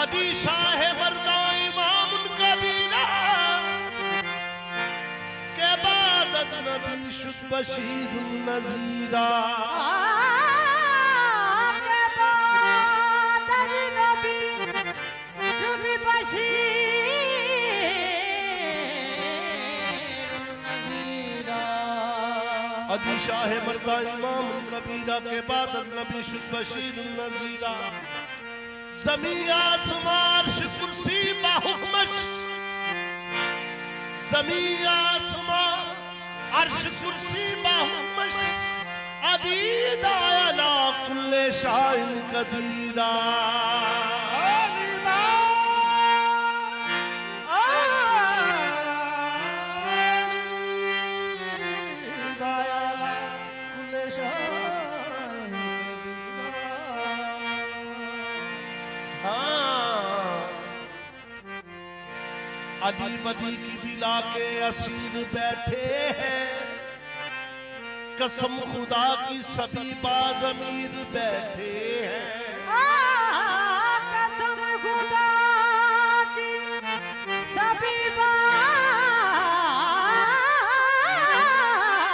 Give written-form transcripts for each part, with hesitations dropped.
अदी शाह मर्दा इमाम कबीरा के बाद नबी शुद बशीर नजीरा के बाद नबी शुद बशीर नजीरा अदी शाह मर्दा इमाम कबीरा के बाद नबी शुद बशीर नजीरा ज़मी आसमां अर्श कुर्सी बाहुकमश ज़मी आसमां अर्श कुर्सी बाहुकमश अदीद आला कुल्ले शाइन कदीरा अदी बदी की बिला के असीर बैठे हैं कसम खुदा की सभी बाज़मीर बैठे हैं कसम खुदा की सभी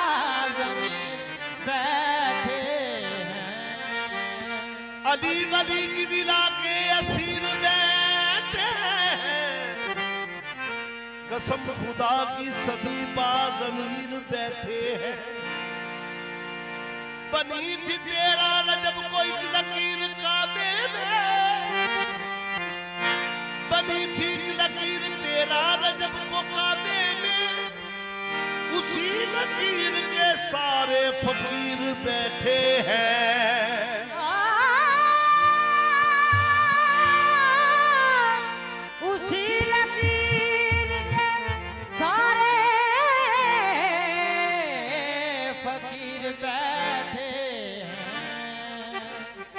बाज़मीर बैठे हैं अदी बदी की बिला के असीर बैठे हैं कसम खुदा की सभी बाज़मीर बैठे हैं बनी थी तेरा रजब कोई लकीर काबे में बनी थी लकीर तेरा रजब को काबे में उसी लकीर के सारे फकीर बैठे हैं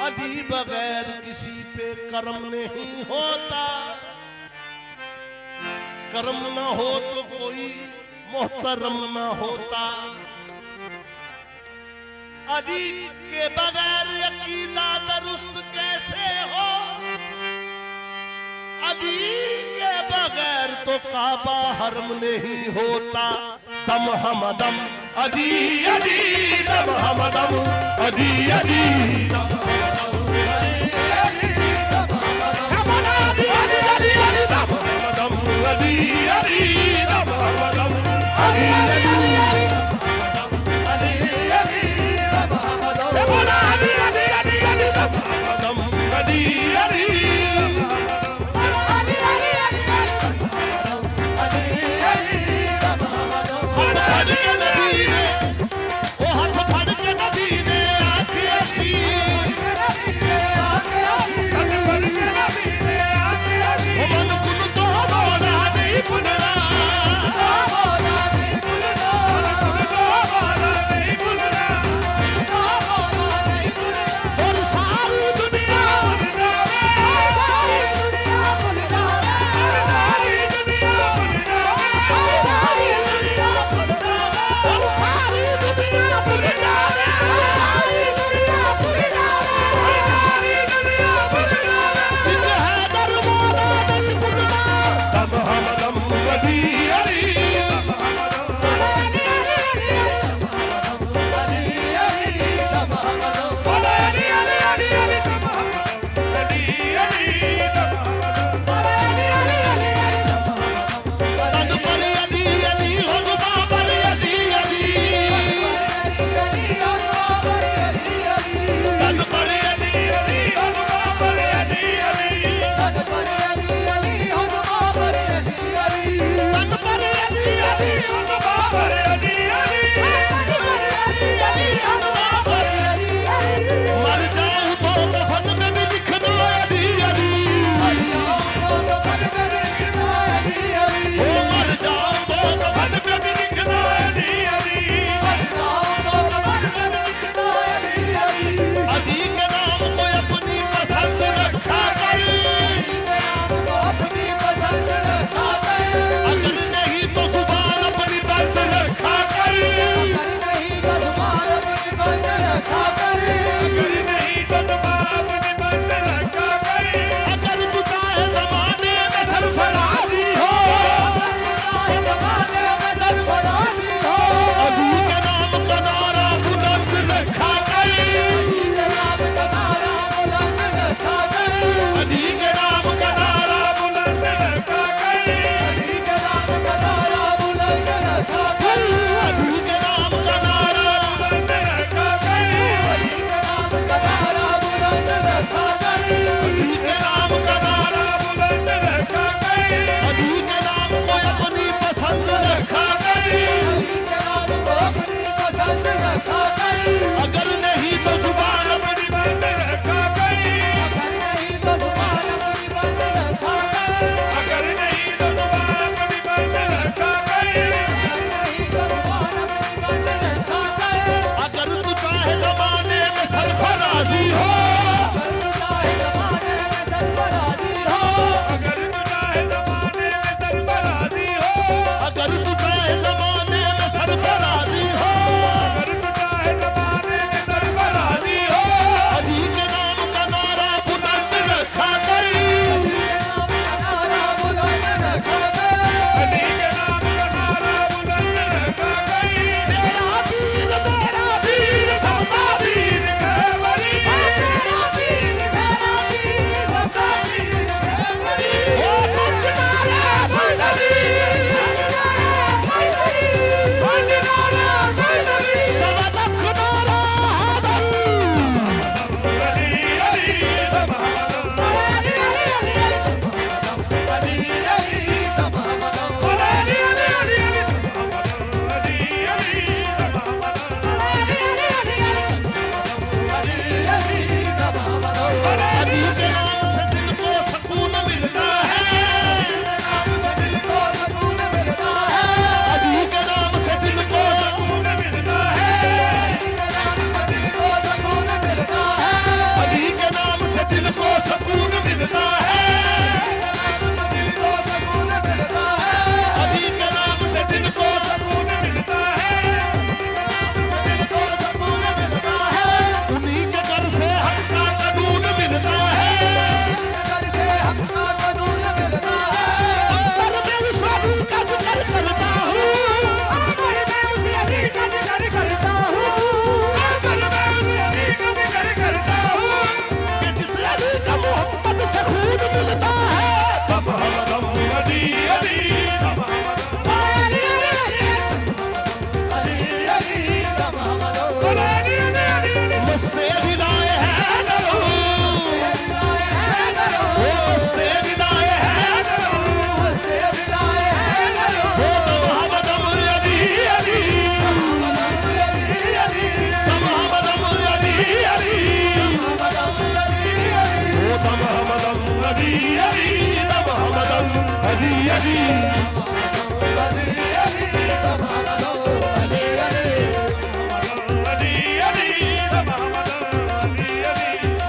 अदी बगैर किसी पे कर्म नहीं होता कर्म न हो तो कोई मोहतरम न होता अदी के बगैर अकीदा दुरुस्त कैसे हो अदी के बगैर तो काबा हरम नहीं होता दम हम दम अदी अदी दम हम दम अदी अदी See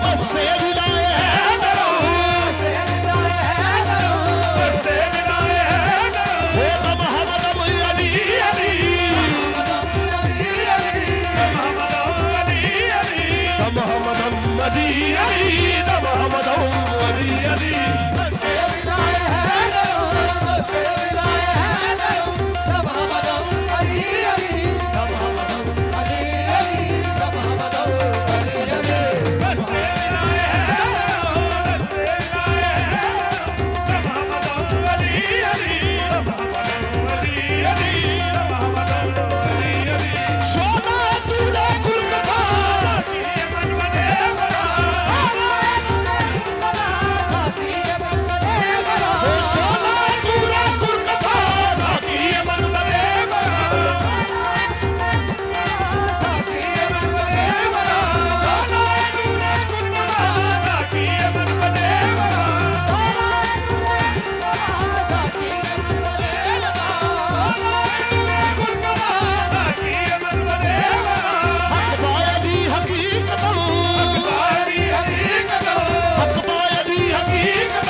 मस्ते मिलाए हैदर वो तो मोहम्मद अली सोना तूने कुलकता सोना तूने कुलकता साकी मन बने हक बायदी हकीकत हक बायदी हकीकत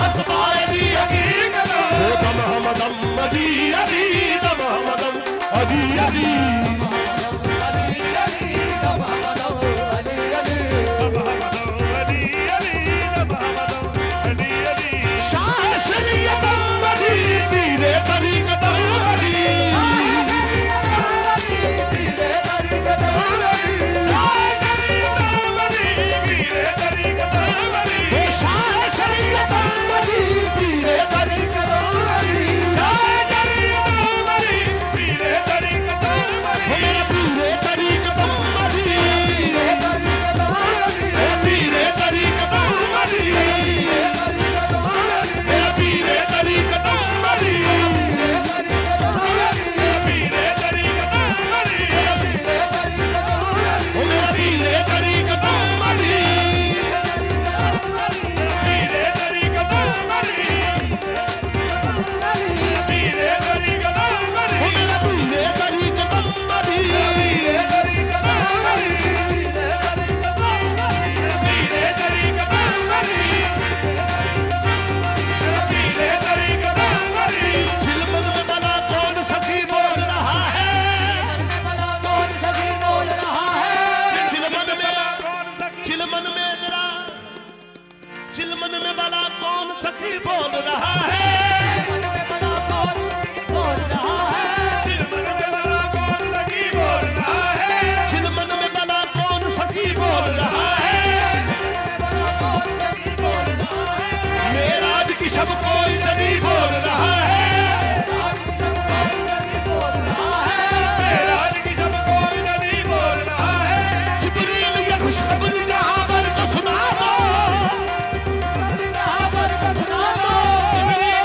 हक बायदी हकीकत वो तो मोहम्मद अली तो मोहम्मद अली शाह शरीयत अली पीरे तरीक़त अली वो शाह शरीयत अली पीरे तरीक़त अली वो मेरा पीरे तरीक़त अली वो पीरे तरीक़त अली मेरा पीरे तरीक़त अली वो मेरा पीरे तरीक़त अली वो मेरा पीरे तरीक़त चिलमन में बना कौन सखी बोल रहा है चिलमन में जरा चिलमन में बना कौन सखी बोल रहा है चिलमन में बना कौन सखी बोल रहा है मेराज की शब कोई जदी बोल रहा है जिब्रील ये खुशखबरी जहां पर को सुना दो जिब्रील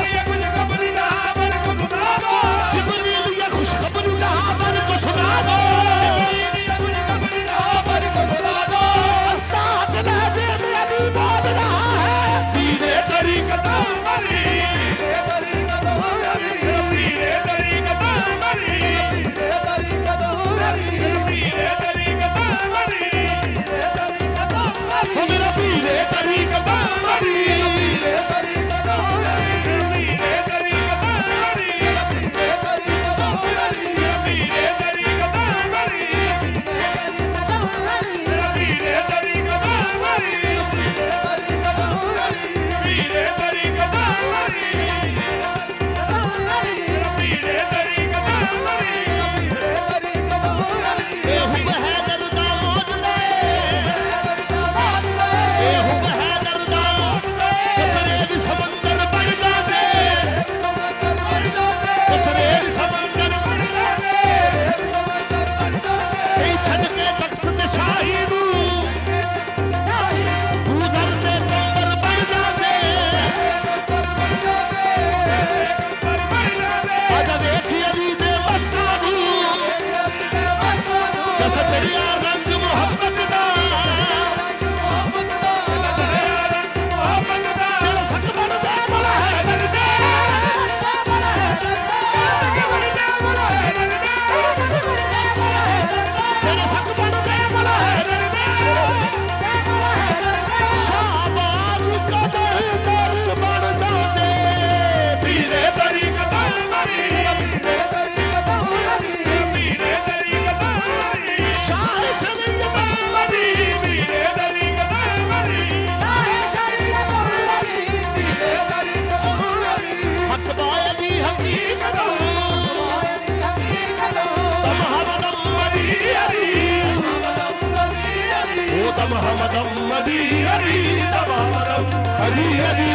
दम हमदम मदी हरी दम हमदम हरी हरी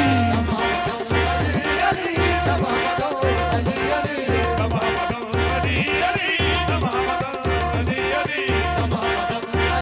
हरी हरी तब हम